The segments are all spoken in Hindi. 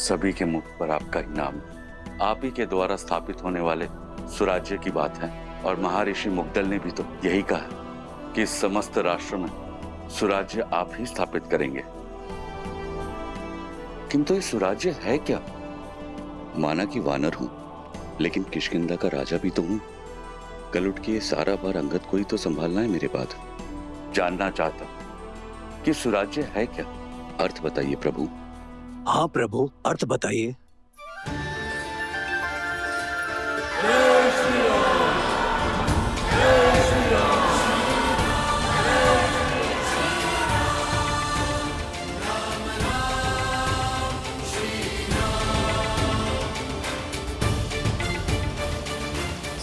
सभी के मुख पर आपका इनाम, आप ही के द्वारा स्थापित होने वाले सुराज्य की बात है। और महर्षि मुग्दल ने भी तो यही कहा कि इस समस्त राष्ट्र में सुराज्य आप ही स्थापित करेंगे। किंतु ये सुराज्य है क्या? माना कि वानर हूं, लेकिन किष्किंधा का राजा भी तो हूं। कल उठ के ये सारा भार अंगद को ही तो संभालना है मेरे बाद। जानना चाहता कि सुराज्य है क्या? अर्थ बताइए प्रभु। हाँ प्रभु, अर्थ बताइए।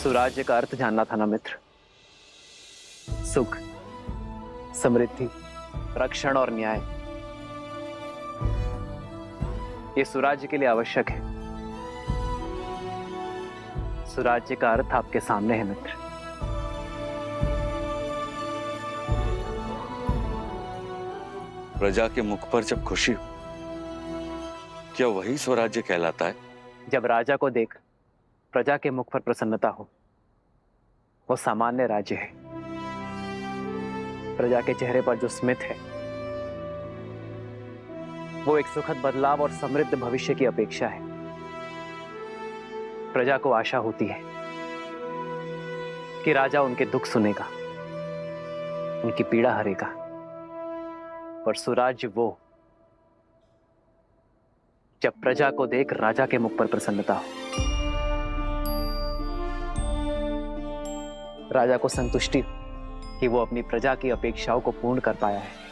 सुराज्य का अर्थ जानना था ना मित्र। सुख, समृद्धि, रक्षण और न्याय, ये सुराज्य के लिए आवश्यक है। सुराज्य का अर्थ आपके सामने है मित्र। प्रजा के मुख पर जब खुशी हो, क्या वही स्वराज्य कहलाता है? जब राजा को देख प्रजा के मुख पर प्रसन्नता हो, वो सामान्य राज्य है। प्रजा के चेहरे पर जो स्मित है, वो एक सुखद बदलाव और समृद्ध भविष्य की अपेक्षा है। प्रजा को आशा होती है कि राजा उनके दुख सुनेगा, उनकी पीड़ा हरेगा। पर सुराज्य वो जब प्रजा को देख राजा के मुख पर प्रसन्नता हो, राजा को संतुष्टि हो कि वो अपनी प्रजा की अपेक्षाओं को पूर्ण कर पाया है।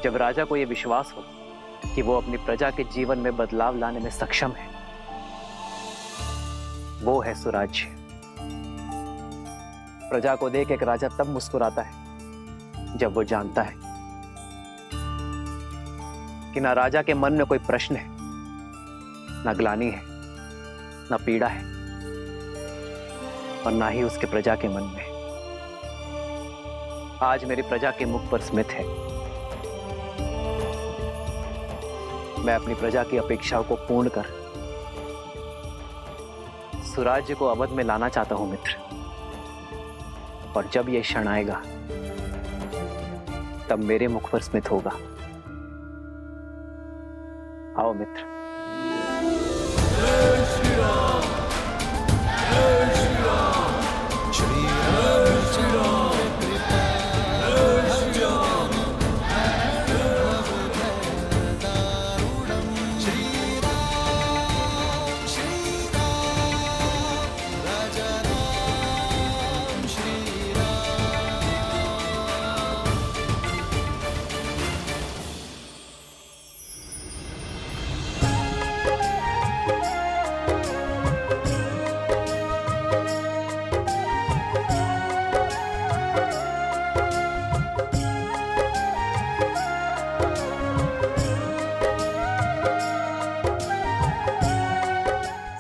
जब राजा को यह विश्वास हो कि वो अपनी प्रजा के जीवन में बदलाव लाने में सक्षम है, वो है सुराज्य। प्रजा को देख एक राजा तब मुस्कुराता है जब वो जानता है कि ना राजा के मन में कोई प्रश्न है, ना ग्लानि है, ना पीड़ा है, और ना ही उसके प्रजा के मन में। आज मेरी प्रजा के मुख पर स्मित है। मैं अपनी प्रजा की अपेक्षाओं को पूर्ण कर सुराज्य को अवध में लाना चाहता हूं मित्र। और जब यह क्षण आएगा, तब मेरे मुख पर स्मित होगा। आओ मित्र।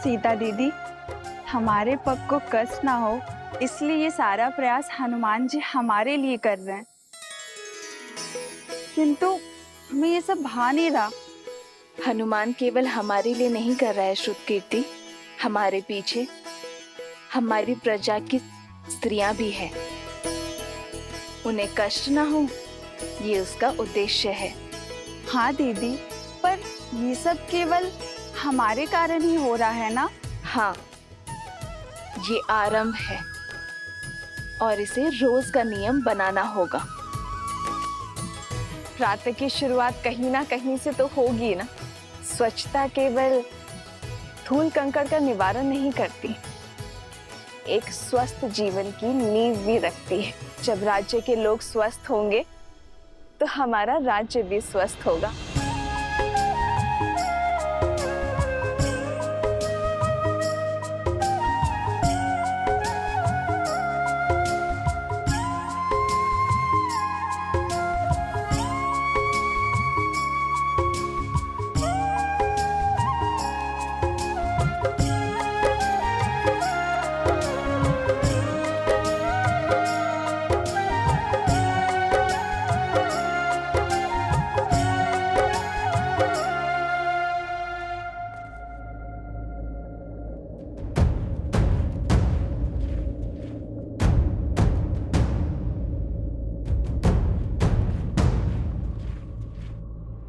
सीता दीदी, हमारे पग को कष्ट ना हो, इसलिए ये सारा प्रयास हनुमान जी हमारे लिए कर रहे हैं। किंतु हमें ये सब भा नहीं रहा। हनुमान केवल हमारे लिए नहीं कर रहा है श्रुतकीर्ति, हमारे पीछे हमारी प्रजा की स्त्रियां भी हैं। उन्हें कष्ट ना हो, ये उसका उद्देश्य है। हाँ दीदी, पर ये सब केवल हमारे कारण ही हो रहा है ना? हाँ, ये आरंभ है और इसे रोज का नियम बनाना होगा। प्रातः की शुरुआत कहीं ना कहीं से तो होगी ना। स्वच्छता केवल धूल कंकड़ का निवारण नहीं करती, एक स्वस्थ जीवन की नींव भी रखती है। जब राज्य के लोग स्वस्थ होंगे, तो हमारा राज्य भी स्वस्थ होगा।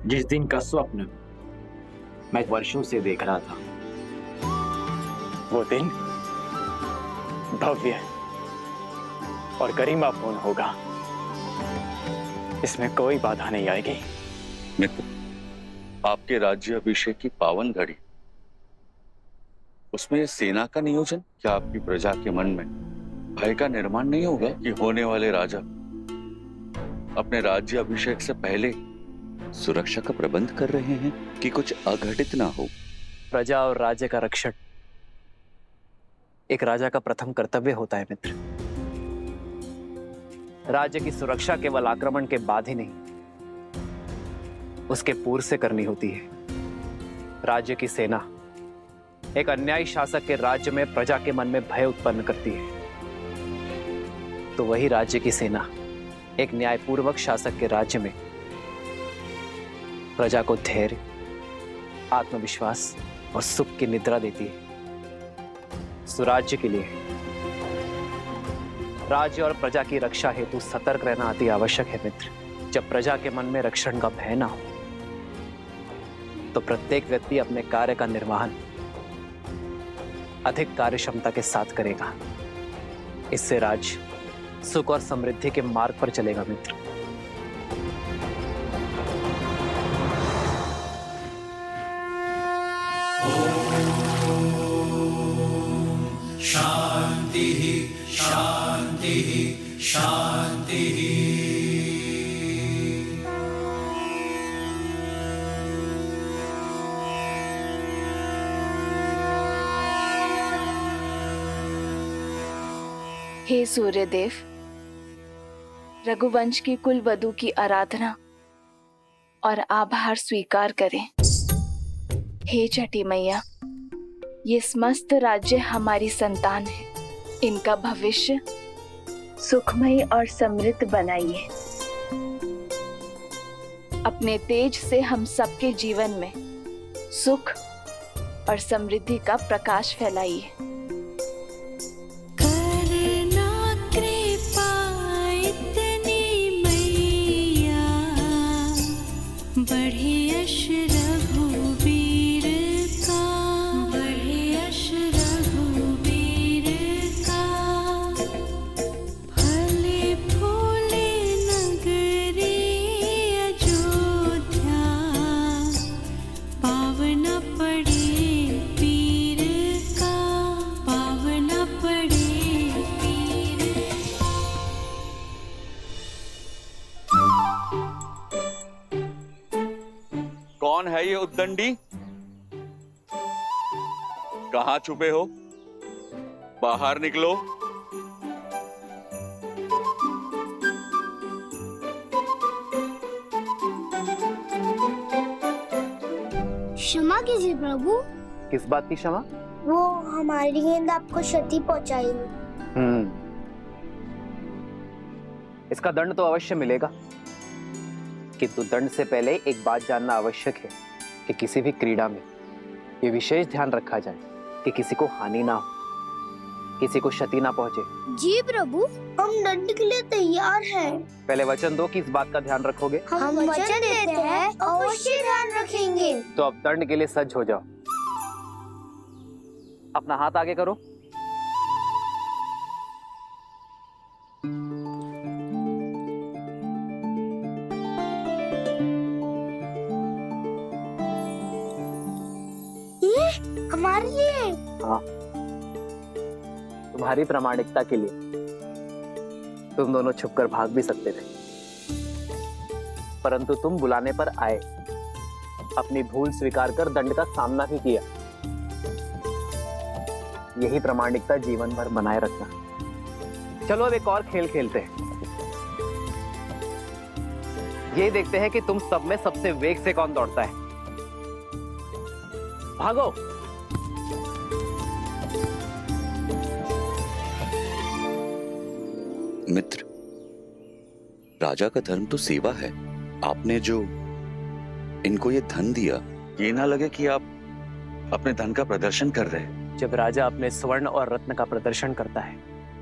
जिस दिन का स्वप्न मैं वर्षों से देख रहा था, वो दिन भव्य और गरिमापूर्ण होगा। इसमें कोई बाधा नहीं आएगी। मित्र, आपके राज्य अभिषेक की पावन घड़ी, उसमें सेना का नियोजन, क्या आपकी प्रजा के मन में भय का निर्माण नहीं होगा कि होने वाले राजा अपने राज्य अभिषेक से पहले सुरक्षा का प्रबंध कर रहे हैं कि कुछ अघटित ना हो? प्रजा और राज्य का रक्षण एक राजा का प्रथम कर्तव्य होता है मित्र। राज्य की सुरक्षा केवल आक्रमण के बाद ही नहीं, उसके पूर्व से करनी होती है। राज्य की सेना एक अन्यायी शासक के राज्य में प्रजा के मन में भय उत्पन्न करती है, तो वही राज्य की सेना एक न्यायपूर्वक शासक के राज्य में प्रजा को धैर्य, आत्मविश्वास और सुख की निद्रा देती है। सुराज्य के लिए राज्य और प्रजा की रक्षा हेतु सतर्क रहना अति आवश्यक है मित्र। जब प्रजा के मन में रक्षण का भय ना हो, तो प्रत्येक व्यक्ति अपने कार्य का निर्वहन अधिक कार्यक्षमता के साथ करेगा। इससे राज्य सुख और समृद्धि के मार्ग पर चलेगा मित्र। शांति शांति शांति। हे सूर्यदेव, रघुवंश की कुल वधु की आराधना और आभार स्वीकार करें। हे छठी मैया, ये समस्त राज्य हमारी संतान है, इनका भविष्य सुखमय और समृद्ध बनाइए। अपने तेज से हम सबके जीवन में सुख और समृद्धि का प्रकाश फैलाइए। कौन है ये उद्दंडी? कहां छुपे हो? बाहर निकलो। क्षमा कीजिए प्रभु। किस बात की क्षमा? वो हमारी गेंद आपको क्षति पहुंचाई। इसका दंड तो अवश्य मिलेगा, किंतु दंड से पहले एक बात जानना आवश्यक है कि किसी भी क्रीड़ा में ये विशेष ध्यान रखा जाए कि किसी को हानि ना हो, किसी को क्षति ना पहुंचे। जी प्रभु, हम दंड के लिए तैयार हैं। पहले वचन दो कि इस बात का ध्यान रखोगे। हम वचन देते हैं, अवश्य ध्यान रखेंगे। तो अब दंड के लिए सज्ज हो जाओ। अपना हाथ आगे करो। हमारे लिए? हाँ, तुम्हारी प्रामाणिकता के लिए। तुम दोनों छुपकर भाग भी सकते थे, परंतु तुम बुलाने पर आए, अपनी भूल स्वीकार कर दंड का सामना भी किया। यही प्रामाणिकता जीवन भर बनाए रखना। चलो अब एक और खेल खेलते हैं। ये देखते हैं कि तुम सब में सबसे वेग से कौन दौड़ता है। भागो। मित्र, राजा का धर्म तो सेवा है। आपने जो इनको ये धन दिया, ये ना लगे कि आप अपने धन का प्रदर्शन कर रहे हैं। जब राजा अपने स्वर्ण और रत्न का प्रदर्शन करता है,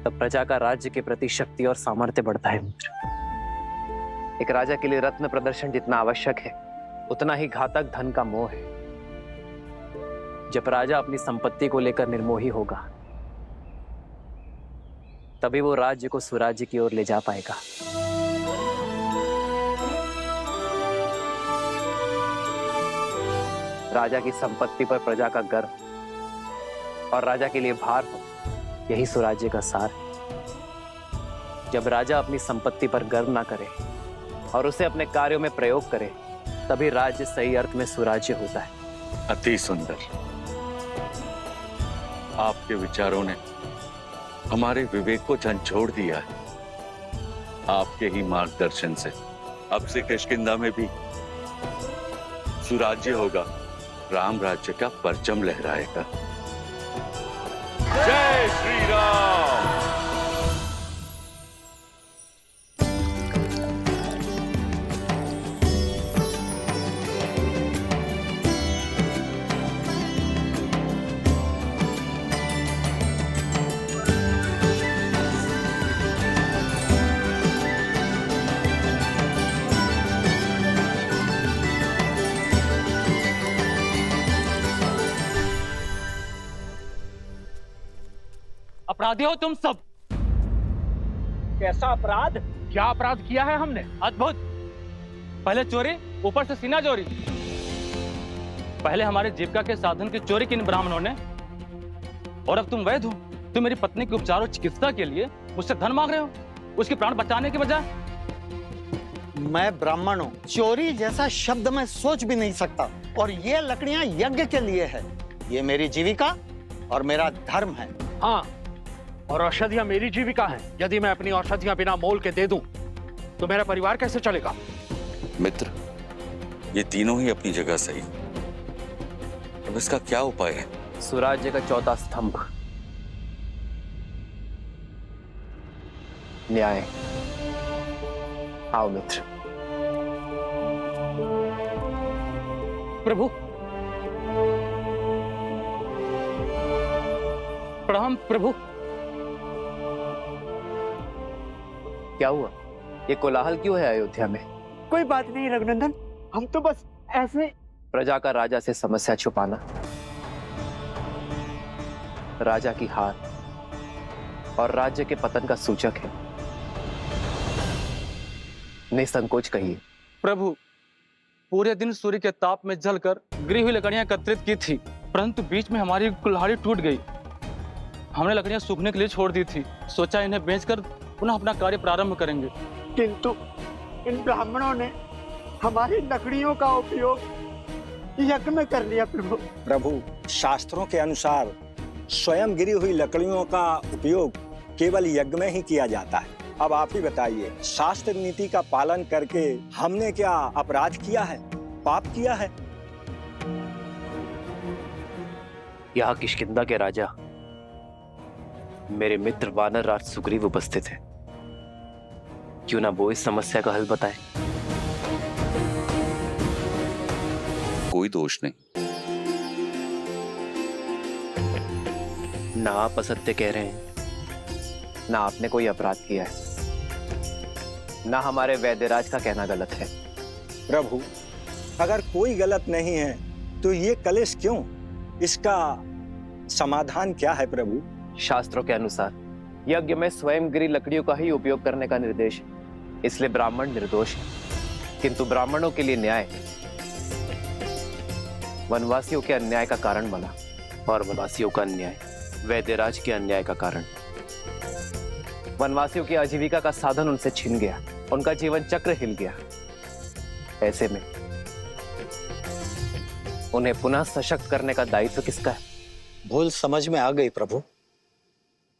तब प्रजा का राज्य के प्रति शक्ति और सामर्थ्य बढ़ता है मित्र। एक राजा के लिए रत्न प्रदर्शन जितना आवश्यक है, उतना ही घातक धन का मोह है। जब राजा अपनी संपत्ति को लेकर निर्मोही होगा, तभी वो राज्य को सुराज्य की ओर ले जा पाएगा। राजा की संपत्ति पर प्रजा का गर्व और राजा के लिए भार हो, यही सुराज्य का सार है। जब राजा अपनी संपत्ति पर गर्व ना करे और उसे अपने कार्यों में प्रयोग करे, तभी राज्य सही अर्थ में सुराज्य होता है। अति सुंदर। आपके विचारों ने हमारे विवेक को झंझोड़ दिया है। आपके ही मार्गदर्शन से अब से किष्किंधा में भी सुराज्य होगा, राम राज्य का परचम लहराएगा। जय श्री राम। अपराधी हो तुम सब। कैसा अपराध? क्या अपराध किया है हमने? अद्भुत। पहले चोरी, ऊपर से सीना चोरी। पहले हमारे जीविका के साधन की चोरी की इन ब्राह्मणों ने, और अब तुम वैद्य हो। तुम मेरी पत्नी के उपचार और चिकित्सा के लिए मुझसे धन मांग रहे हो, उसकी प्राण बचाने के बजाय। मैं ब्राह्मण हूँ, चोरी जैसा शब्द मैं सोच भी नहीं सकता। और ये लकड़ियां यज्ञ के लिए है। ये मेरी जीविका और मेरा धर्म है। हाँ, और औषधियां मेरी जीविका हैं। यदि मैं अपनी औषधियां बिना मोल के दे दूं, तो मेरा परिवार कैसे चलेगा? मित्र, ये तीनों ही अपनी जगह सही। अब इसका क्या उपाय है? सुराज्य का चौथा स्तंभ, न्याय। आओ मित्र। प्रभु, प्रणाम प्रभु। क्या हुआ? ये कोलाहल क्यों है अयोध्या में? कोई बात नहीं रघुनंदन, हम तो बस ऐसे। प्रजा का राजा से समस्या छुपाना राजा की हार और राज्य के पतन का सूचक है। निसंकोच कहिए। प्रभु, पूरे दिन सूर्य के ताप में जलकर गिरी हुई लकड़ियां एकत्रित की थी, परंतु बीच में हमारी कुल्हाड़ी टूट गई। हमने लकड़ियां सूखने के लिए छोड़ दी थी, सोचा इन्हें बेचकर पुनः अपना कार्य प्रारंभ करेंगे। किंतु इन ब्राह्मणों ने हमारी लकड़ियों का उपयोग यज्ञ में कर लिया। प्रभु, प्रभु, शास्त्रों के अनुसार स्वयं गिरी हुई लकड़ियों का उपयोग केवल यज्ञ में ही किया जाता है। अब आप ही बताइए, शास्त्र नीति का पालन करके हमने क्या अपराध किया है, पाप किया है? यहाँ किष्किंधा के राजा मेरे मित्र वानर राज सुग्रीव उपस्थित है। क्यों ना वो इस समस्या का हल बताए? कोई दोष नहीं। ना आप असत्य कह रहे हैं, ना आपने कोई अपराध किया है, ना हमारे वैद्यराज का कहना गलत है। प्रभु, अगर कोई गलत नहीं है तो ये कलेश क्यों? इसका समाधान क्या है प्रभु? शास्त्रों के अनुसार यज्ञ में स्वयं गिरी लकड़ियों का ही उपयोग करने का निर्देश है, इसलिए ब्राह्मण निर्दोष है। किंतु ब्राह्मणों के लिए न्याय वनवासियों के अन्याय का कारण बना, और वनवासियों का अन्याय वैद्यराज के अन्याय का कारण। वनवासियों की आजीविका का साधन उनसे छिन गया, उनका जीवन चक्र हिल गया। ऐसे में उन्हें पुनः सशक्त करने का दायित्व किसका है? भूल समझ में आ गई प्रभु,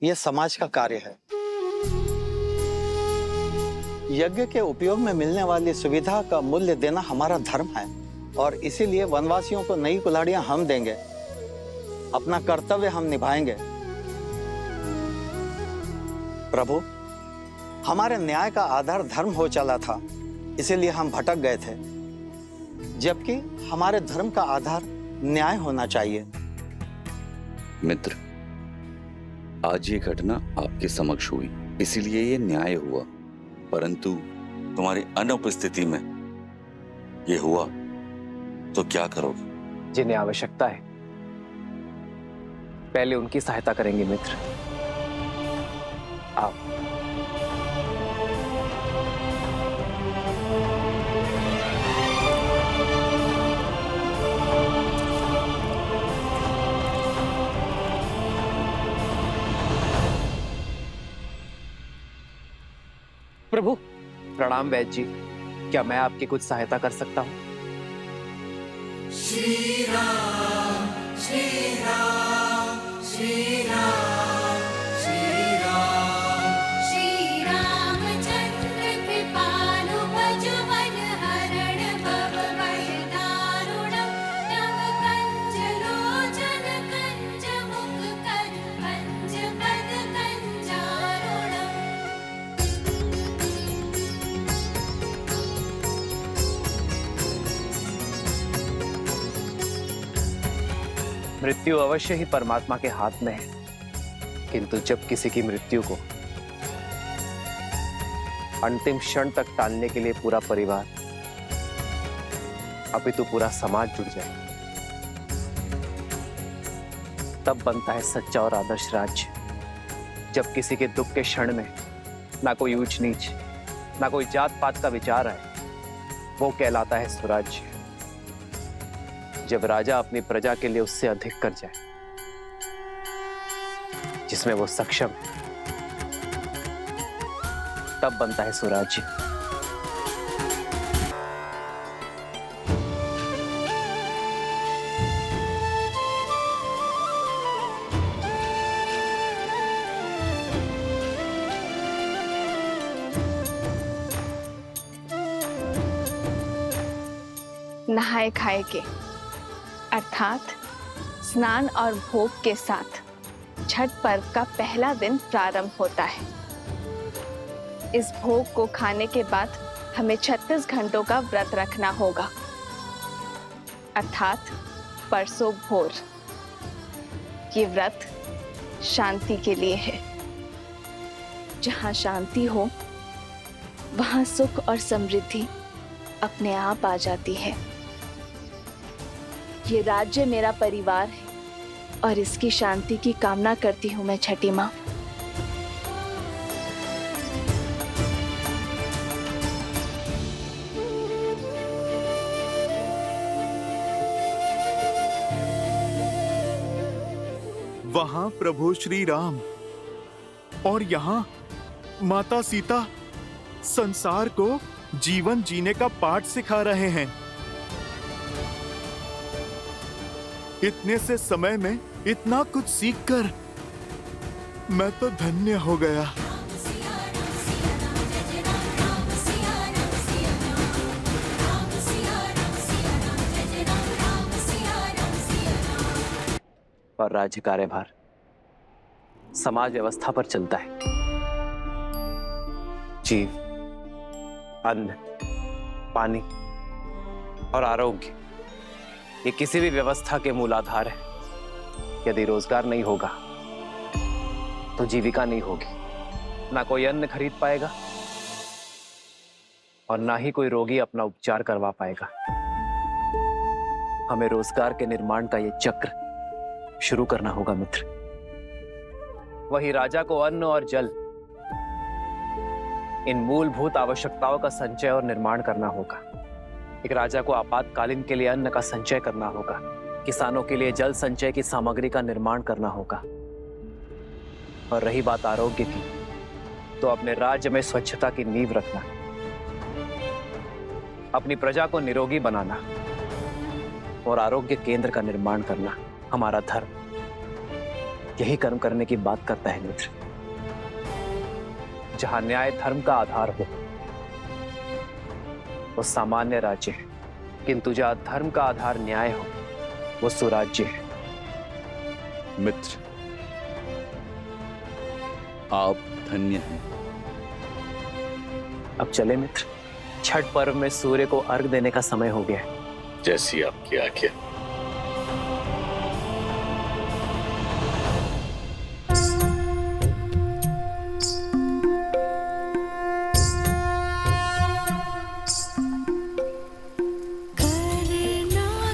यह समाज का कार्य है। यज्ञ के उपयोग में मिलने वाली सुविधा का मूल्य देना हमारा धर्म है, और इसीलिए वनवासियों को नई कुल्हाड़ियां हम देंगे। अपना कर्तव्य हम निभाएंगे। प्रभु, हमारे न्याय का आधार धर्म हो चला था, इसीलिए हम भटक गए थे, जबकि हमारे धर्म का आधार न्याय होना चाहिए। मित्र, आज ये घटना आपके समक्ष हुई, इसीलिए ये न्याय हुआ, परंतु तुम्हारी अनुपस्थिति में ये हुआ तो क्या करोगे? जिन्हें आवश्यकता है पहले उनकी सहायता करेंगे मित्र। आप प्रभु, प्रणाम वैद्य जी, क्या मैं आपकी कुछ सहायता कर सकता हूँ? श्री राम श्री राम श्री राम श्री राम श्री रामचंद्र कृपालु भजो मन हरण भव भय दारुणम नव कंज लोचन कंज मुख कर पंच पद कंजारुणम। मृत्यु अवश्य ही परमात्मा के हाथ में है, किंतु जब किसी की मृत्यु को अंतिम क्षण तक टालने के लिए पूरा परिवार अपितु पूरा समाज जुट जाए, तब बनता है सच्चा और आदर्श राज्य। जब किसी के दुख के क्षण में ना कोई ऊंच नीच, ना कोई जात पात का विचार आए, वो कहलाता है स्वराज्य। जब राजा अपनी प्रजा के लिए उससे अधिक कर जाए, जिसमें वो सक्षम है, तब बनता है स्वराज्य। नहाए खाए के अर्थात स्नान और भोग के साथ छठ पर्व का पहला दिन प्रारंभ होता है। इस भोग को खाने के बाद हमें 36 घंटों का व्रत रखना होगा, अर्थात परसों भोर। ये व्रत शांति के लिए है। जहाँ शांति हो वहाँ सुख और समृद्धि अपने आप आ जाती है। ये राज्य मेरा परिवार है और इसकी शांति की कामना करती हूँ मैं छठी माँ। वहां प्रभु श्री राम और यहाँ माता सीता संसार को जीवन जीने का पाठ सिखा रहे हैं। इतने से समय में इतना कुछ सीखकर मैं तो धन्य हो गया। और राज्य कार्यभार समाज व्यवस्था पर चलता है। जीव, अन्न, पानी और आरोग्य, ये किसी भी व्यवस्था के मूलाधार है। यदि रोजगार नहीं होगा तो जीविका नहीं होगी। ना कोई अन्न खरीद पाएगा और ना ही कोई रोगी अपना उपचार करवा पाएगा। हमें रोजगार के निर्माण का ये चक्र शुरू करना होगा मित्र। वही राजा को अन्न और जल, इन मूलभूत आवश्यकताओं का संचय और निर्माण करना होगा। एक राजा को आपातकालीन के लिए अन्न का संचय करना होगा, किसानों के लिए जल संचय की सामग्री का निर्माण करना होगा। और रही बात आरोग्य की, तो अपने राज्य में स्वच्छता की नींव रखना, अपनी प्रजा को निरोगी बनाना और आरोग्य केंद्र का निर्माण करना हमारा धर्म यही कर्म करने की बात करता है मित्र। जहां न्याय धर्म का आधार हो वो सामान्य राज्य है, किंतु जहां धर्म का आधार न्याय हो वो सुराज्य है। मित्र, आप धन्य हैं। अब चले मित्र, छठ पर्व में सूर्य को अर्घ देने का समय हो गया है। जैसी आपकी आज्ञा। करना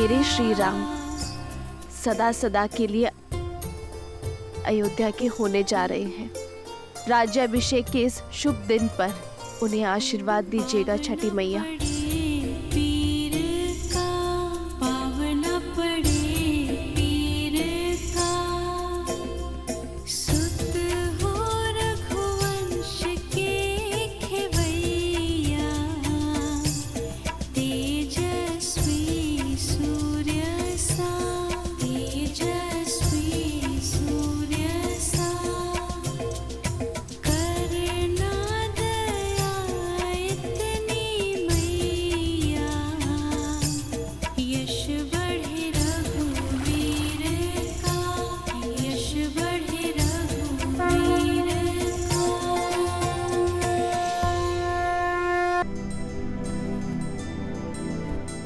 मेरे श्री राम सदा सदा के लिए अयोध्या के होने जा रहे हैं। राज्याभिषेक के इस शुभ दिन पर उन्हें आशीर्वाद दीजिएगा छठी मैया।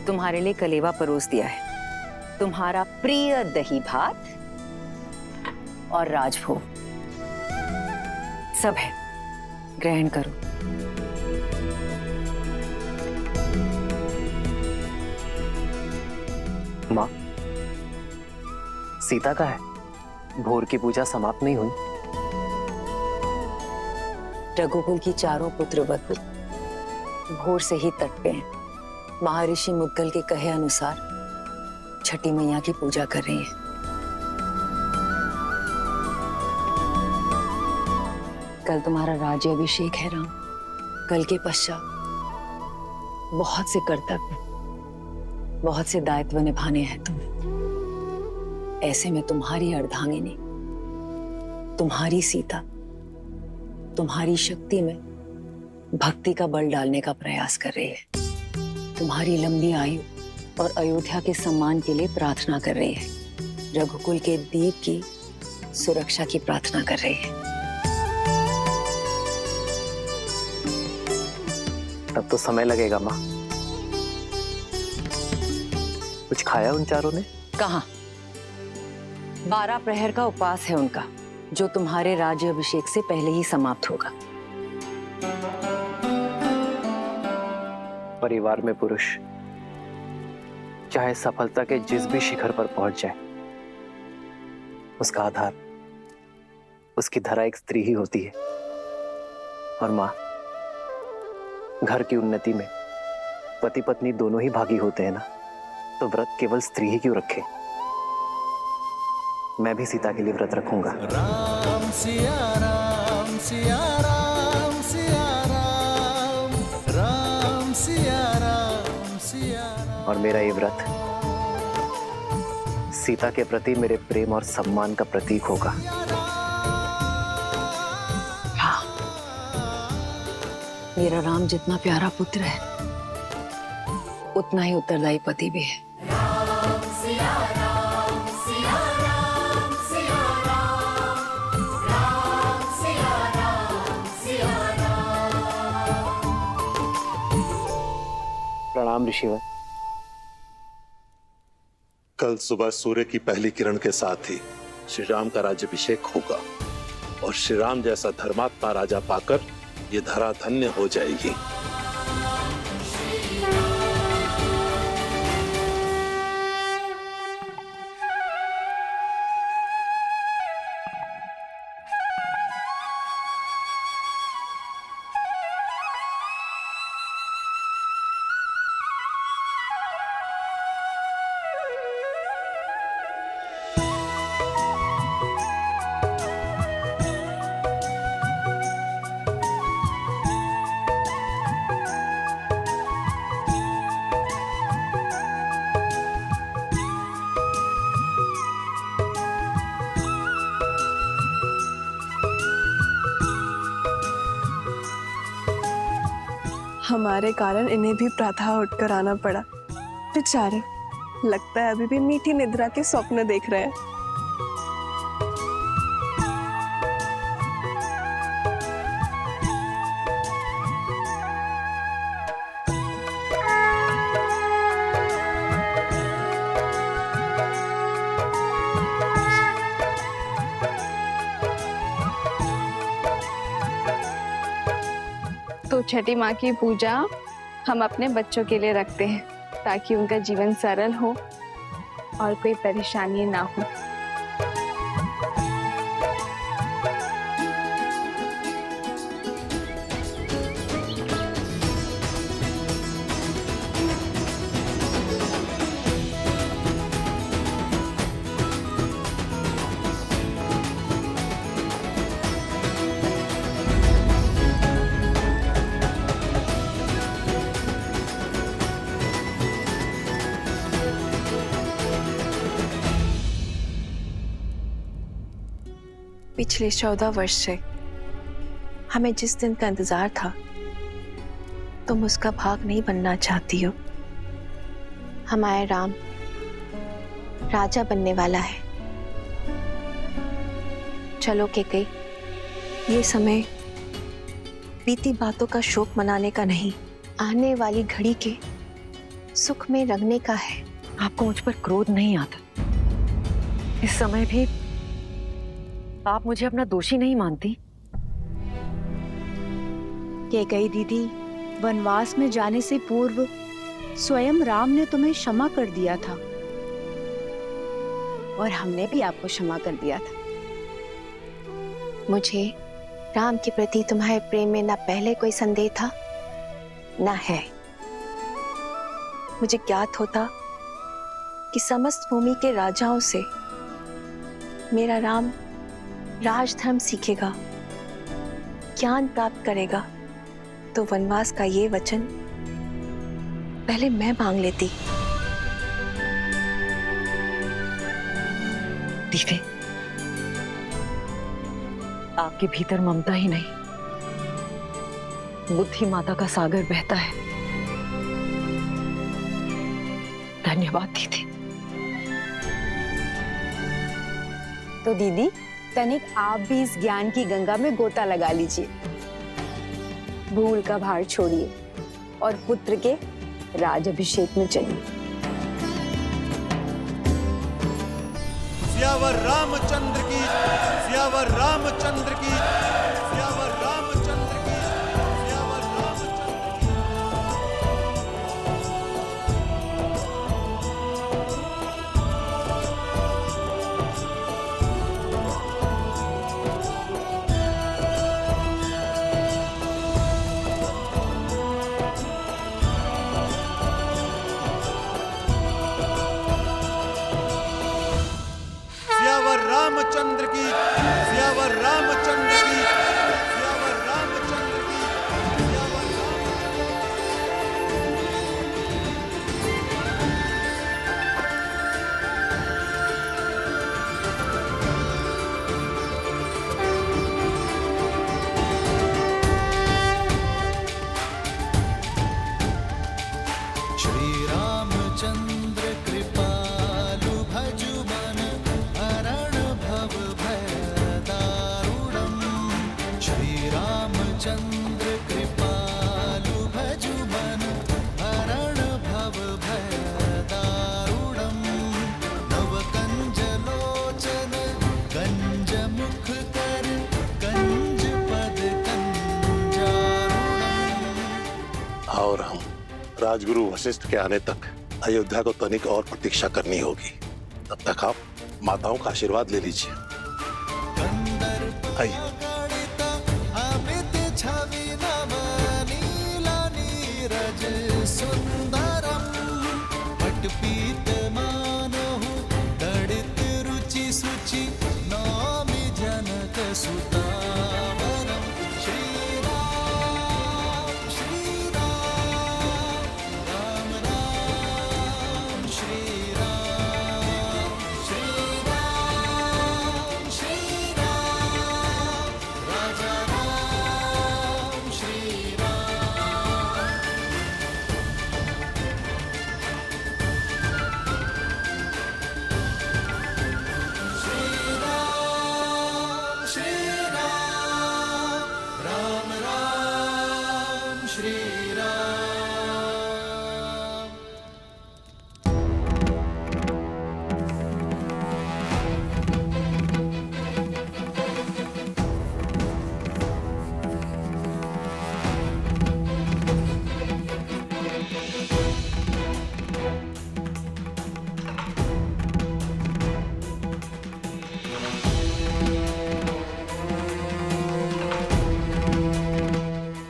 तुम्हारे लिए कलेवा परोस दिया है, तुम्हारा प्रिय दही भात और राजभोग सब है, ग्रहण करो। माँ, सीता का है, भोर की पूजा समाप्त नहीं हुई। रघुकुल की चारों पुत्र वधु भोर से ही तट पे हैं। महर्षि मुद्गल के कहे अनुसार छठी मैया की पूजा कर रही है। कल तुम्हारा राज्याभिषेक है राम। कल के पश्चात बहुत से कर्तव्य, बहुत से दायित्व निभाने हैं तुम्हें। ऐसे में तुम्हारी अर्धांगिनी, तुम्हारी सीता, तुम्हारी शक्ति में भक्ति का बल डालने का प्रयास कर रही है। तुम्हारी लंबी आयु और अयोध्या के सम्मान के लिए प्रार्थना कर रही है। रघुकुल के दीप की सुरक्षा की प्रार्थना कर रही है। तब तो समय लगेगा माँ। कुछ खाया उन चारों ने? कहाँ? 12 प्रहर का उपवास है उनका, जो तुम्हारे राज्याभिषेक से पहले ही समाप्त होगा। परिवार में पुरुष चाहे सफलता के जिस भी शिखर पर पहुंच जाए, उसका आधार, उसकी धरा एक स्त्री ही होती है। और मां, घर की उन्नति में पति पत्नी दोनों ही भागी होते हैं ना, तो व्रत केवल स्त्री ही क्यों रखे? मैं भी सीता के लिए व्रत रखूंगा। राम सिया राम सिया राम सिया राम, राम सिया राम सिया राम। और मेरा ये व्रत सीता के प्रति मेरे प्रेम और सम्मान का प्रतीक होगा। हाँ, मेरा राम जितना प्यारा पुत्र है, उतना ही उत्तरदायी पति भी है। राम सिया राम सिया राम सिया राम, राम सिया राम सिया राम। प्रणाम ऋषिवर। कल सुबह सूर्य की पहली किरण के साथ ही श्री राम का राज्याभिषेक होगा और श्री राम जैसा धर्मात्मा राजा पाकर ये धरा धन्य हो जाएगी। हमारे कारण इन्हें भी प्रातः उठकर आना पड़ा। बेचारे, लगता है अभी भी मीठी निद्रा के स्वप्न देख रहे हैं। तो छठी माँ की पूजा हम अपने बच्चों के लिए रखते हैं, ताकि उनका जीवन सरल हो और कोई परेशानी ना हो। पिछले 14 वर्ष से हमें जिस दिन का इंतजार था, तुम उसका भाग नहीं बनना चाहती हो। हमारा राम राजा बनने वाला है। चलो के कई, ये समय बीती बातों का शोक मनाने का नहीं, आने वाली घड़ी के सुख में रंगने का है। आपको मुझ पर क्रोध नहीं आता? इस समय भी आप मुझे अपना दोषी नहीं मानती? कैकेयी दीदी, वनवास में जाने से पूर्व स्वयं राम ने तुम्हें क्षमा कर दिया था और हमने भी आपको क्षमा कर दिया था। मुझे राम के प्रति तुम्हारे प्रेम में ना पहले कोई संदेह था ना है। मुझे ज्ञात होता कि समस्त भूमि के राजाओं से मेरा राम राजधर्म सीखेगा, ज्ञान प्राप्त करेगा, तो वनवास का ये वचन पहले मैं मांग लेती। दीवे, आपके भीतर ममता ही नहीं, बुद्धि माता का सागर बहता है। धन्यवाद दीदी। तो दीदी, तनिक आप भी इस ज्ञान की गंगा में गोता लगा लीजिए। भूल का भार छोड़िए और पुत्र के राजाभिषेक में चलिए। सियावर रामचंद्र की, सियावर रामचंद्र की, सियावर रामचंद्र की, सियावर रामचंद्र की। सियावर रामचंद्र की, सियावर रामचंद्र की, सियावर रामचंद्र की, सियावर श्री रामचंद्र कृपालु भजु मन हरण भव भय दारुणम्। श्री रामचंद्र कृपालु भजु मन हरण भव भय दारुणम्। नव कंज लोचन कंज मुख कर कंज पद कंजारुणम्। और हम राजगुरु वशिष्ठ के आने तक अयोध्या को तनिक और प्रतीक्षा करनी होगी। तब तक आप माताओं का आशीर्वाद ले लीजिए। आइए।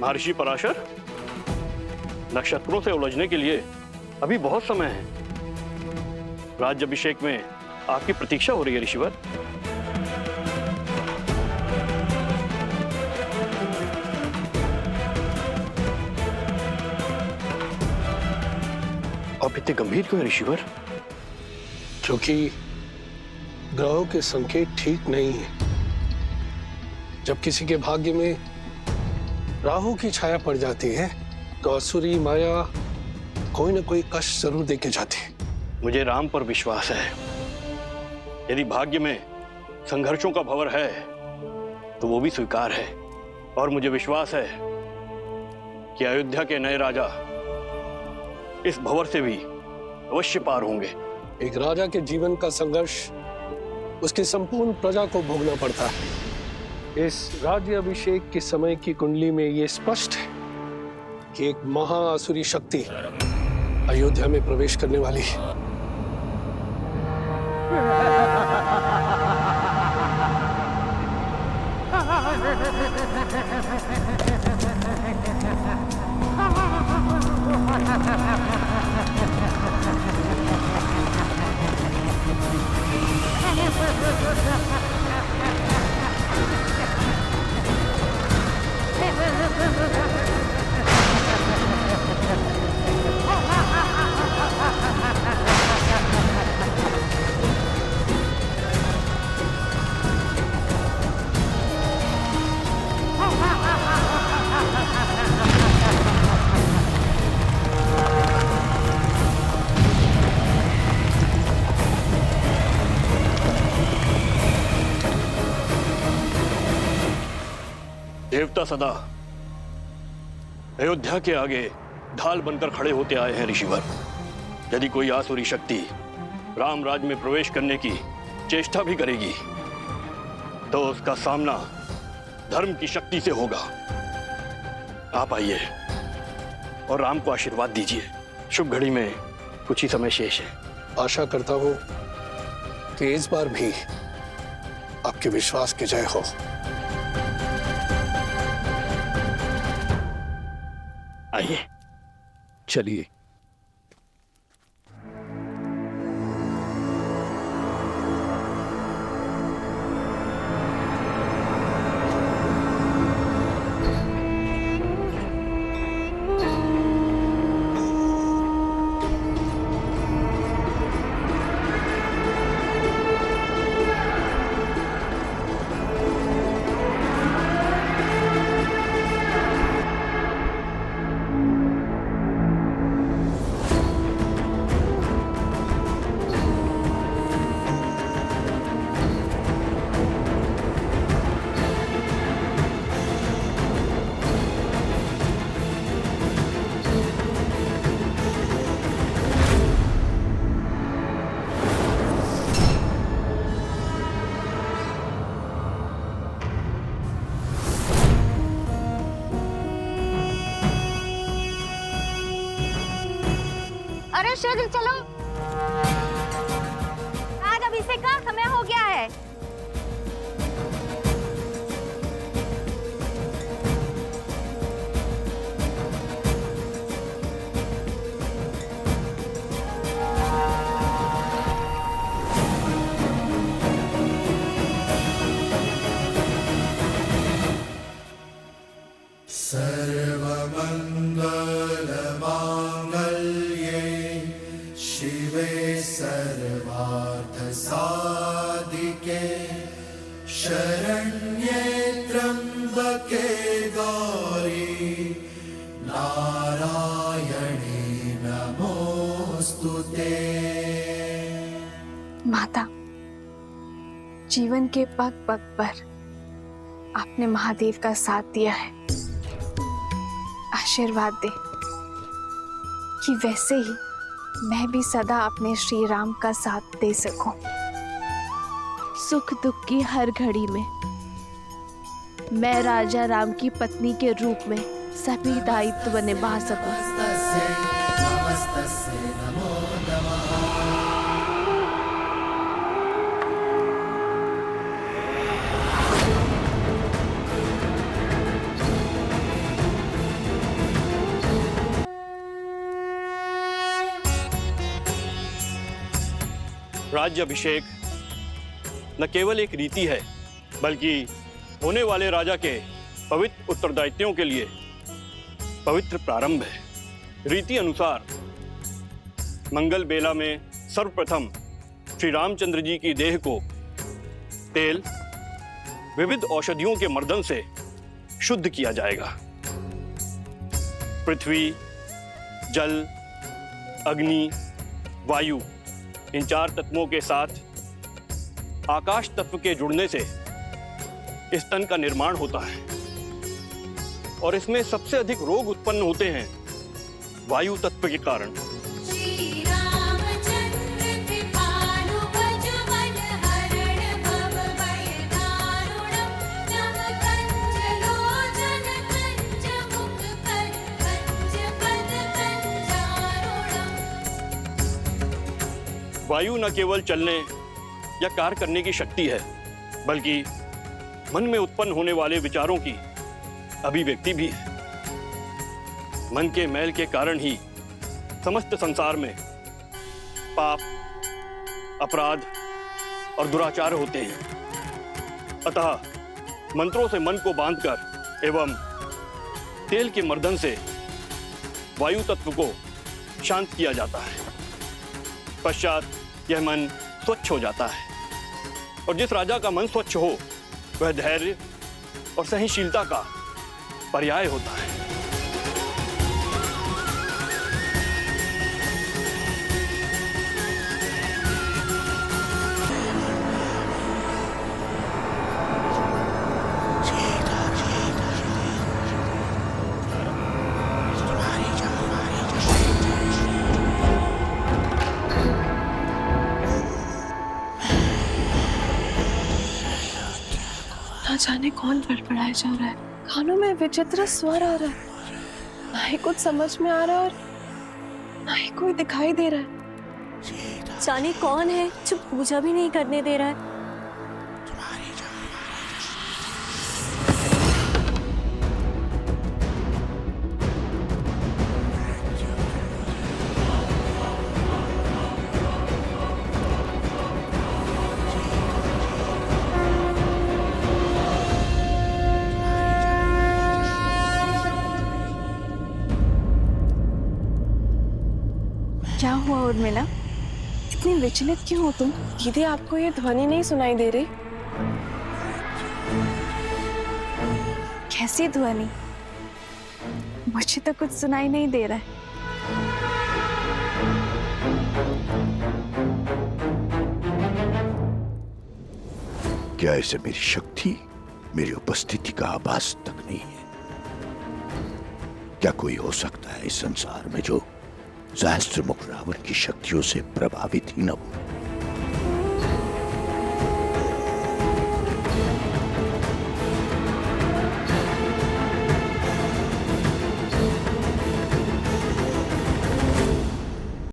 महर्षि पराशर, नक्षत्रों से उलझने के लिए अभी बहुत समय है। राज्याभिषेक में आपकी प्रतीक्षा हो रही है ऋषिवर। आप इतने गंभीर क्यों हैं ऋषिवर? क्योंकि ग्रहों के संकेत ठीक नहीं है। जब किसी के भाग्य में राहु की छाया पड़ जाती है तो असुरी माया कोई ना कोई कष्ट जरूर देके जाती है। मुझे राम पर विश्वास है। यदि भाग्य में संघर्षों का भंवर है तो वो भी स्वीकार है, और मुझे विश्वास है कि अयोध्या के नए राजा इस भंवर से भी अवश्य पार होंगे। एक राजा के जीवन का संघर्ष उसकी संपूर्ण प्रजा को भोगना पड़ता है। इस राज्याभिषेक के समय की कुंडली में ये स्पष्ट है कि एक महाअसुरी शक्ति अयोध्या में प्रवेश करने वाली है। देवता सदा अयोध्या के आगे ढाल बनकर खड़े होते आए हैं ऋषिवर। यदि कोई आसुरी शक्ति राम राज्य में प्रवेश करने की चेष्टा भी करेगी तो उसका सामना धर्म की शक्ति से होगा। आप आइए और राम को आशीर्वाद दीजिए। शुभ घड़ी में कुछ ही समय शेष है। आशा करता हूं कि इस बार भी आपके विश्वास की जय हो। आइए, चलिए। अरे जल्दी चलो, आज अभिषेक का समय हो गया है। सर्वमंगलमांगल्ये शिवे सर्वार्थसाधिके शरण्ये त्र्यंबके गौरी नारायणी नमोस्तुते। माता, जीवन के पग पग पर आपने महादेव का साथ दिया है। आशीर्वाद दे कि वैसे ही मैं भी सदा अपने श्री राम का साथ दे सकूं। सुख दुख की हर घड़ी में मैं राजा राम की पत्नी के रूप में सभी दायित्व निभा सकूं। नमस्तस्यै नमो नमः। राज्याभिषेक न केवल एक रीति है, बल्कि होने वाले राजा के पवित्र उत्तरदायित्वों के लिए पवित्र प्रारंभ है। रीति अनुसार मंगल बेला में सर्वप्रथम श्री रामचंद्र जी की देह को तेल, विविध औषधियों के मर्दन से शुद्ध किया जाएगा। पृथ्वी, जल, अग्नि, वायु, इन 4 तत्वों के साथ आकाश तत्व के जुड़ने से इस तन का निर्माण होता है और इसमें सबसे अधिक रोग उत्पन्न होते हैं वायु तत्व के कारण। वायु न केवल चलने या कार्य करने की शक्ति है, बल्कि मन में उत्पन्न होने वाले विचारों की अभिव्यक्ति भी है। मन के मैल के कारण ही समस्त संसार में पाप, अपराध और दुराचार होते हैं। अतः मंत्रों से मन को बांधकर एवं तेल के मर्दन से वायु तत्व को शांत किया जाता है। पश्चात यह मन स्वच्छ हो जाता है और जिस राजा का मन स्वच्छ हो वह धैर्य और सहनशीलता का पर्याय होता है। ना जाने कौन बड़बड़ाया जा रहा है, कानों में विचित्र स्वर आ रहा है, ना ही कुछ समझ में आ रहा है और ना ही कोई दिखाई दे रहा है। जाने कौन है जो पूजा भी नहीं करने दे रहा है। क्या हुआ उर्मिला, इतनी विचलित क्यों हो तुम? दीदी, आपको ये ध्वनि नहीं सुनाई दे रही? कैसी ध्वनि? मुझे तो कुछ सुनाई नहीं दे रहा है। क्या ऐसे मेरी शक्ति, मेरी उपस्थिति का आभास तक नहीं है? क्या कोई हो सकता है इस संसार में जो सहस्त्र मुख रावण की शक्तियों से प्रभावित ही न हो?